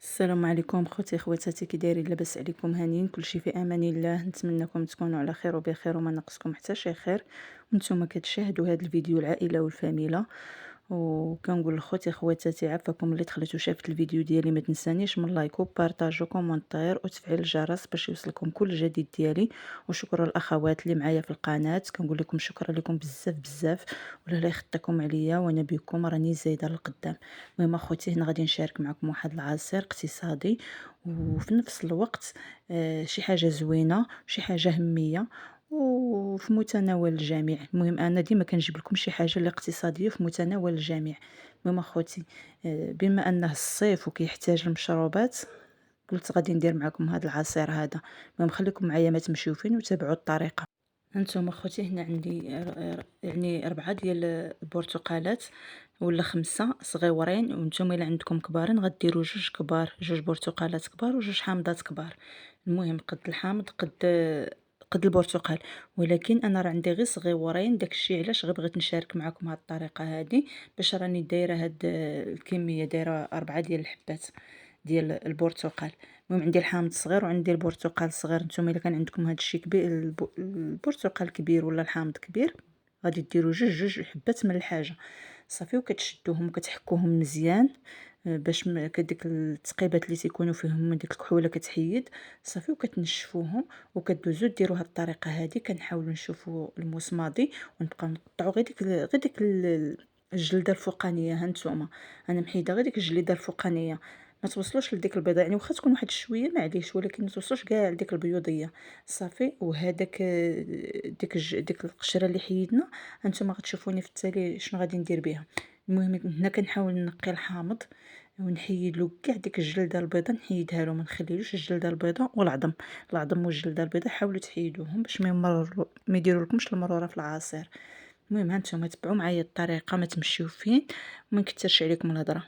السلام عليكم خوتي خواتاتي، كي دايرين؟ لاباس عليكم؟ هانيين؟ كلشي في امان الله. نتمنىكم تكونوا على خير وبخير وما ناقصكم حتى شي خير، وانتم كتشاهدوا هذا الفيديو العائله والفاميله. وكنقول لخوتي خواتاتي عافاكم اللي دخلت وشافت الفيديو ديالي، ما تنسانيش من لايك وبارطاج وكومونتير وتفعيل الجرس باش يوصلكم كل جديد ديالي. وشكرا الاخوات اللي معايا في القناه، كنقول لكم شكرا لكم بزاف بزاف، ولا لا يخطيكم عليا، وانا بكم راني زايده للقدام. المهم اخوتي، هنا غادي نشارك معكم واحد العصير اقتصادي وفي نفس الوقت شي حاجه زوينه، شي حاجه هميه وفي متناول الجميع. المهم انا ديما كنجيب لكم شي حاجه اللي اقتصاديه في متناول الجميع. المهم اخوتي، بما انه الصيف وكيحتاج المشروبات، قلت غادي ندير معكم هذا العصير هذا. المهم خليكم معايا، ما تمشيو فين، وتابعوا الطريقه. هانتوما اخوتي، هنا عندي يعني 4 ديال البرتقالات ولا 5 صغيورين، وانتم الا عندكم كبارين غديروا 2 كبار، 2 برتقالات كبار و2 حامضات كبار. المهم قد الحامض قد البرتقال، ولكن انا راه عندي غير صغيورين. داكشي علاش غير بغيت نشارك معكم هاد الطريقه هذه، باش راني دايره هاد الكميه، دايره 4 ديال الحبات ديال البرتقال. المهم عندي الحامض الصغير وعندي البرتقال الصغير. نتوما الا كان عندكم هاد الشيء كبير، البرتقال كبير ولا الحامض كبير، غادي ديروا جوج حبات من الحاجه صافي، وكتشدوهم وكتحكوهم مزيان باش كديك التقيبات اللي تيكونوا فيهم ديك الكحوله كتحيد صافي، وكتنشفوهم وكدوزو ديروا هاد الطريقه هذه. كنحاولوا نشوفوا المسماضي ونبقاو نقطعوا غير ديك الجلده الفوقانيه. ها نتوما انا محيده غير ديك الجلده الفوقانيه، ما توصلوش لديك البيضه، يعني واخا تكون واحد شويه معليش، ولكن ما توصلوش كاع لديك البيوضيه صافي. وهذاك ديك القشره اللي حيدنا، هانتوما غتشوفوني في التالي شنو غادي ندير بها. المهم هنا كنحاول نقي الحامض ونحيد له كاع ديك الجلده البيضاء، نحيدها له، ما نخليلوش الجلده البيضاء والعظم. العظم والجلده البيضاء حاولوا تحيدوهم باش ما يديروا لكمش المروره في العصير. المهم هانتوما تبعوا معايا الطريقه، ما تمشيو فين وما نكثرش عليكم الهضره.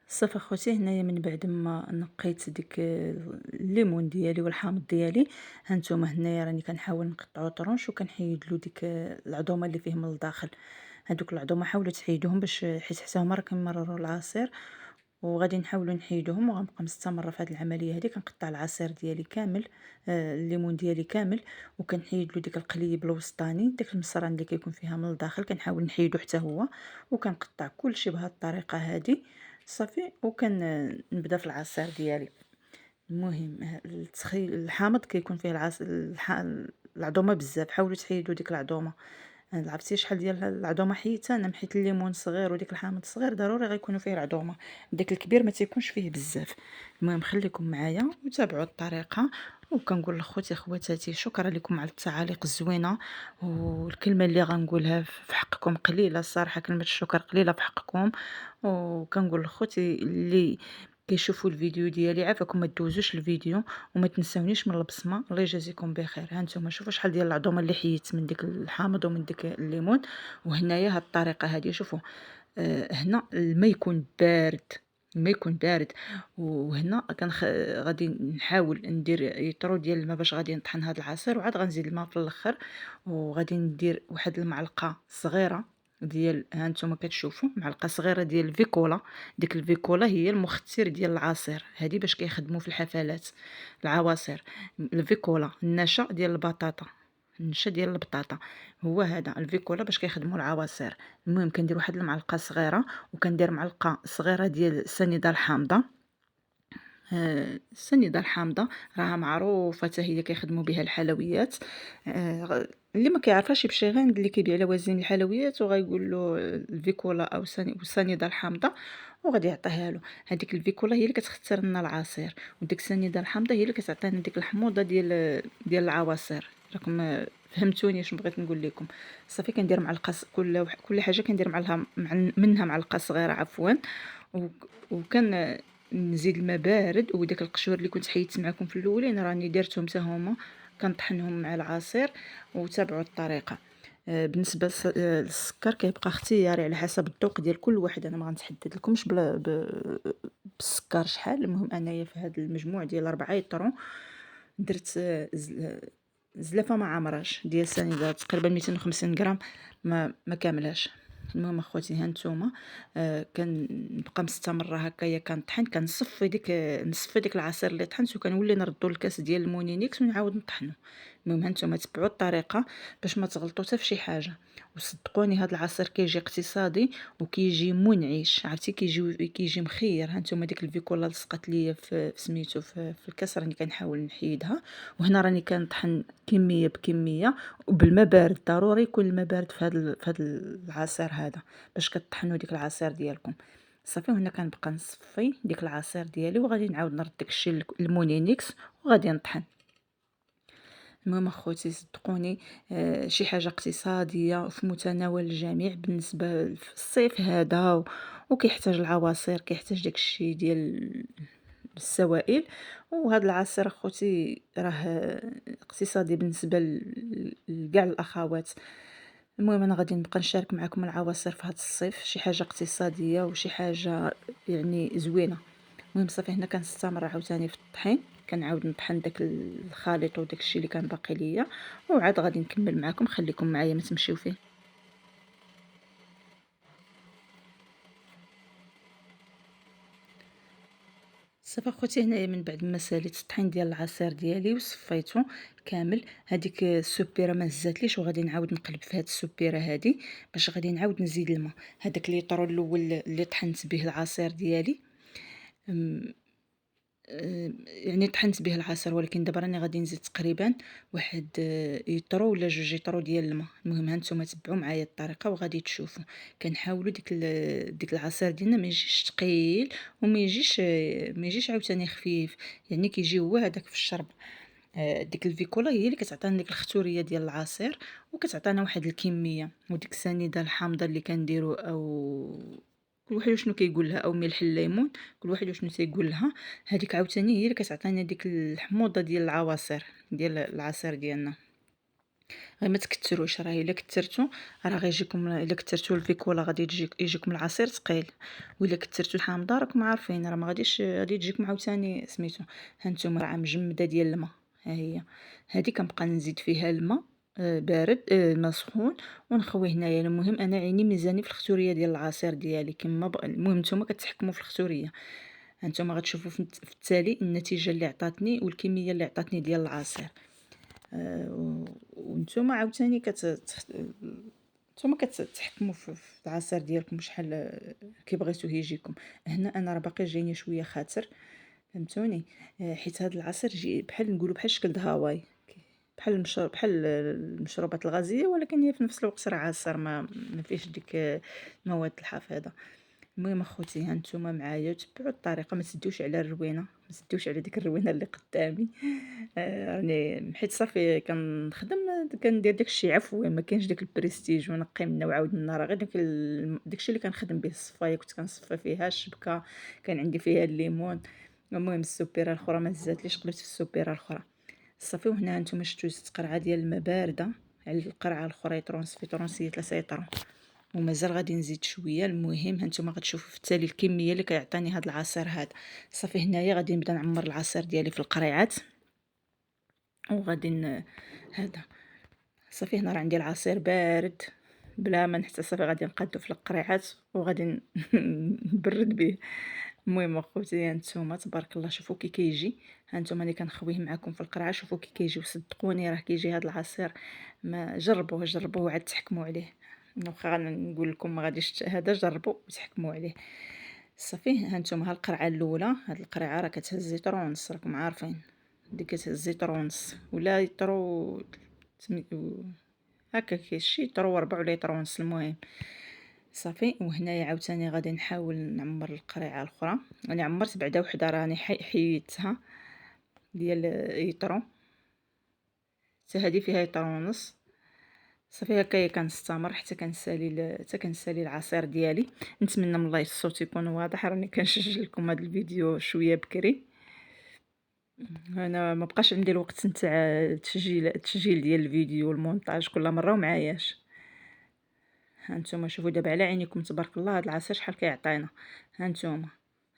صافي اخوتي، هنايا من بعد ما نقيت ديك الليمون ديالي والحامض ديالي، هانتوما هنايا راني كنحاول نقطعو طرونش وكنحيد له ديك العظومه اللي فيه من الداخل. هادوك العظومه حاولوا تحيدوهم باش حيت حتى هما راه كيمرروا العصير، وغادي نحاولوا نحيدوهم. وغنبقى مستمره في هذه العمليه هذه، كنقطع العصير ديالي كامل، الليمون ديالي كامل، وكنحيد له ديك القليب الوسطاني، داك المصران اللي كيكون فيها من الداخل كنحاول نحيدو حتى هو، وكنقطع كلشي بهذه الطريقه هذه صافي. نبدا في العصير ديالي. المهم الحامض كيكون فيه العظومه بزاف، حاولوا تحيدوا ديك العظومه. عرفتي شحال ديال العظومه حيدتها انا؟ حيت الليمون صغير وديك الحامض صغير ضروري غيكونوا فيه العظومه، داك الكبير ما تيكونش فيه بزاف. المهم خليكم معايا وتابعوا الطريقه. وكنقول لخوتي خواتاتي شكرا لكم على التعاليق الزوينه، والكلمه اللي غنقولها في حقكم قليله الصراحه، كلمه الشكر قليله في حقكم. وكنقول لخوتي اللي كيشوفوا الفيديو ديالي عافاكم ما دوزوش الفيديو وما تنساونيش من البصمه. الله يجازيكم بخير. ها نتوما شوفوا شحال ديال العظومه اللي حيدت من ديك الحامض ومن ديك الليمون. وهنايا هاد الطريقه هذه شوفوا، هنا الماء يكون بارد، الماء يكون بارد. وهنا غادي نحاول ندير يطرو ديال الماء باش غادي نطحن هذا العصير، وعاد غنزيد الماء في الاخر. وغادي ندير واحد المعلقه صغيره ديال، ها نتوما كتشوفوا معلقه صغيره ديال الفيكولا. ديك الفيكولا هي المختصر ديال العصير، هذه باش كيخدموا في الحفلات العواصر. الفيكولا النشا ديال البطاطا، النشا ديال البطاطا هو هذا الفيكولا باش كيخدموا العواصر. المهم كندير واحد المعلقه صغيره، وكندير معلقه صغيره ديال السنيده الحامضه. السنيده الحامضه راها معروفه حتى هي كيخدموا بها الحلويات. اللي ما كيعرفهاش يمشي غير عند اللي كيبيع لوازم الحلويات وغايقول له الفيكولا او السنيده الحامضه، وغادي يعطيها له. هذيك الفيكولا هي اللي كتختار لنا العصير، وديك السنيده الحامضه هي اللي كتعطينا ديك الحموضه ديال العواصر. راكم فهمتوني شنو بغيت نقول لكم؟ صافي كندير معلقه كل حاجه كندير منها معلقه صغيره عفوا. وكان نزيد الماء بارد، وداك القشور اللي كنت حيدت معكم في الاولين راني درتهم حتى هما، كنطحنهم مع العصير. وتابعوا الطريقه. بالنسبه للسكر كيبقى اختياري على حسب الذوق ديال كل واحد. انا ما غنتحدد لكمش بالسكر شحال. المهم انايا في هذا المجموع ديال 4 يطرون درت زلافه مع عمراش ديال سنيده تقريبا 250 غرام، ما كاملاش. المهم اخوتي ها نتوما كنبقى مستمره هكايا كنطحن، نصفي ديك العصير اللي طحنت، وكنولي نردو الكاس ديال المونينيكس ونعاود نطحنو. المهم ها نتوما تبعوا الطريقه باش ما تغلطوا حتى في شي حاجه. وصدقوني هذا العصير كيجي اقتصادي وكيجي منعش، عرفتي كيجي مخير. ها نتوما ديك الفيكولا لصقت ليا في سميتو في الكاس، راني كنحاول نحيدها. وهنا راني كنطحن كميه بكميه، وبالماء بارد. ضروري يكون الماء بارد في هذا العصير هذا باش كطحنوا ديك العصير ديالكم. صافي وهنا كنبقى نصفي ديك العصير ديالي، وغادي نعاود نرد داكشي للمونينيكس وغادي نطحن. المهم اخوتي صدقوني شي حاجه اقتصاديه وفي متناول الجميع بالنسبه في الصيف هذا، وكيحتاج العواصر، كيحتاج داكشي ديال السوائل. وهذا العصير اخوتي راه اقتصادي بالنسبه لكاع الاخوات. المهم انا غادي نبقى نشارك معكم العواصر في هذا الصيف، شي حاجه اقتصاديه وشي حاجه يعني زوينه. المهم صافي هنا كنستمر عاوتاني في الطحين، كنعاود نطحن داك الخليط وداك الشيء اللي كان باقي ليا، وعاد غادي نكمل معكم. خليكم معايا ما تمشيو فيه. صافي اخوتي هنايا من بعد ما ساليت الطحين ديال العصير ديالي وصفيته كامل، هذيك السوبيره ما هزاتليش، وغادي نعاود نقلب في هذه السوبيره هذه باش غادي نعاود نزيد الماء. هذاك الليطرو الاول اللي طحنت به العصير ديالي، يعني طحنت به العصير، ولكن دابا راني غادي نزيد تقريبا واحد يطرو ولا 2 يطرو ديال الماء. المهم هانتوما تبعوا معايا الطريقه وغادي تشوفوا. كنحاولوا ديك العصير ديالنا ما يجيش ثقيل، وما يجيش ما يجيش عاوتاني خفيف، يعني كيجي هو هذاك في الشرب. ديك الفيكولا هي اللي كتعطينا ديك الختوريه ديال العصير، وكتعطينا واحد الكميه. وديك السنيده الحامضه اللي كنديرو، او كل واحد وشنو كيقول لها، او ملح الليمون، كل واحد وشنو تيقول لها. هذيك عاوتاني هي اللي كتعطينا ديك الحموضه ديال العواصر ديال العصير ديالنا. غير ما تكتروش، راه الا كترتو راه غيجيكم، الا كترتو الفيكولا غادي يجيكم العصير ثقيل، وإلا كترتو الحامضه راكم عارفين راه ما غادي تجيكم عاوتاني سميتو. هانتوما راه مجمده ديال الماء، ها هي هذه كنبقى نزيد فيها الماء بارد، الماء سخون، ونخويه هنايا. المهم انا عيني ميزاني في الختوريه ديال العصير ديالي كما المهم نتوما كتحكموا في الختوريه. هانتوما غتشوفوا في التالي النتيجه اللي عطاتني والكميه اللي عطاتني ديال العصير. ونتوما عاوتاني نتوما كتحكموا في العصير ديالكم شحال كي بغيتوه يجيكم. هنا انا راه باقي جايني شويه خاطر، فهمتوني؟ حيت هذا العصير يجي بحال نقولوا بحال شكل هاواي، بحال المشروبات الغازيه، ولكن هي في نفس الوقت راه عصير ما فيش ديك المواد الحافظه. المهم اخوتي ها نتوما معايا تبعوا الطريقه، ما تدوش على الروينه، ما تدوش على ديك الروينه اللي قدامي. راني حيت صافي كنخدم، كندير داكشي عفوي، ما كاينش داك البريستيج ونقي منا وعاود منا، راه غير داكشي اللي كنخدم به. الصفايه كنت كنصفي فيها الشبكه، كان عندي فيها الليمون. المهم السوبيره الاخرى ما هزاتليش، قلبت في السوبيره الاخرى. صافي وهنا نتوما شفتوا 6 قرعه ديال الماء بارده على القرعه الاخرى، صفيتو 3 يطرون، ومازال غادي نزيد شويه. المهم هانتوما غتشوفوا في التالي الكميه اللي كيعطيني هذا العصير هذا. صافي هنايا غادي نبدا نعمر العصير ديالي في القريعات، وغادي هذا. صافي هنا راه عندي العصير بارد، بلا ما نحتى صافي غادي نقادو في القريعات وغادي نبرد به. المهم اخوتي هانتوما تبارك الله شوفوا كي كيجي، هانتوما راني كنخويه معاكم في القرعه، شوفوا كي كيجي وصدقوني راه كيجي هذا العصير. ما جربوه جربوه عاد تحكموا عليه، واخا نقول لكم ما غاديش هذا جربوا وتحكموا عليه. صافي هانتوما ها القرعه الاولى، هاد القرعه راه كتهز لتر ونص راكم عارفين، اللي كتهز لتر ونص ولا لتر هكا شي لتر وربع ولا لتر ونص المهم. صافي وهنايا عاوتاني غادي نحاول نعمر القريعه الاخرى، انا عمرت بعدا وحده راني حيدتها ديال لترو، حتى هادي فيها لتر ونص. صافي هكايا كنستمر حتى كنسالي العصير ديالي. نتمنى من الله الصوت يكون واضح، راني كنسجل لكم هذا الفيديو شويه بكري، انا ما بقاش عندي الوقت نتاع التسجيل ديال الفيديو والمونتاج كل مره ومعاياش. هانتوما شوفوا دابا على عينيكم تبارك الله هاد العصير شحال كيعطينا. هانتوما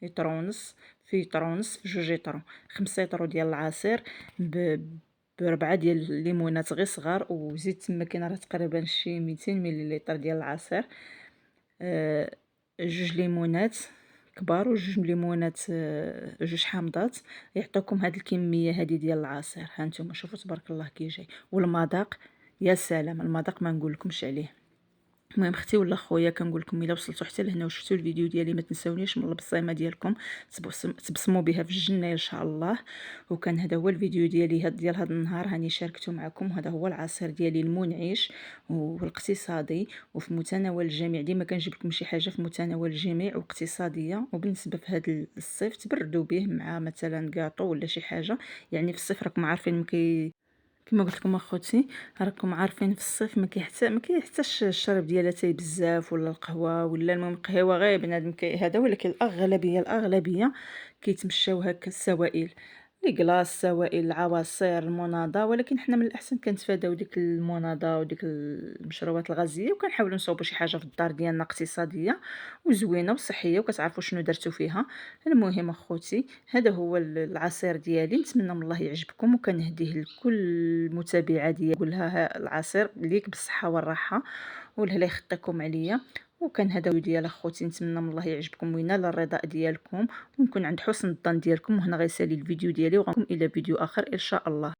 لتر ونص في لتر ونص في جوج لتر، 5 لتر ديال العصير بربعة ديال الليمونات غير صغار، وزيد تما كاين راه تقريبا شي 200 مليلتر ديال العصير. جوج ليمونات كبار وجوج ليمونات جوج حامضات يعطوكم هاد الكميه هادي ديال العصير. هانتوما شوفوا تبارك الله كي جاي، والمذاق يا سلام، المذاق ما نقولكمش عليه. المهم اختي ولا خويا كنقول لكم الا وصلتوا حتى لهنا وشفتوا الفيديو ديالي ما تنساونيش من البصيمه ديالكم، تبصموا بها في الجنه ان شاء الله. وكان هذا هو الفيديو ديالي ديال هذا النهار، هاني شاركته معكم. هذا هو العصير ديالي المنعش والاقتصادي وفي متناول الجميع، ديما كنجيب لكم شي حاجه في متناول الجميع واقتصاديه. وبالنسبه في هذا الصيف تبردوا به مع مثلا كاطو ولا شي حاجه، يعني في الصيف راكم عارفين كما قلت لكم اخوتي، راكم عارفين في الصيف ما كيحتاجش الشرب ديال اتاي بزاف ولا القهوه ولا المهم القهوه غير بنادم هذا، ولكن الاغلبيه كيتمشاو هكا السوائل، لي كلاص سوائل العواصير المناضه. ولكن حنا من الاحسن كنتفاداو ديك المناضه وديك المشروبات الغازيه، وكنحاولوا نصاوبوا شي حاجه في الدار ديالنا اقتصاديه وزوينه وصحيه وكتعرفوا شنو درتو فيها. المهم اخوتي هذا هو العصير ديالي، نتمنى من الله يعجبكم، وكنهديه لكل متابعه ديالي، نقولها العصير ليك بالصحه والراحه والله يخطيكم عليا. وكان هذا ديال اخوتي، نتمنى من الله يعجبكم وينال الرضاء ديالكم ونكون عند حسن الظن ديالكم. وهنا غيسالي الفيديو ديالي وغنكم الى فيديو اخر ان شاء الله.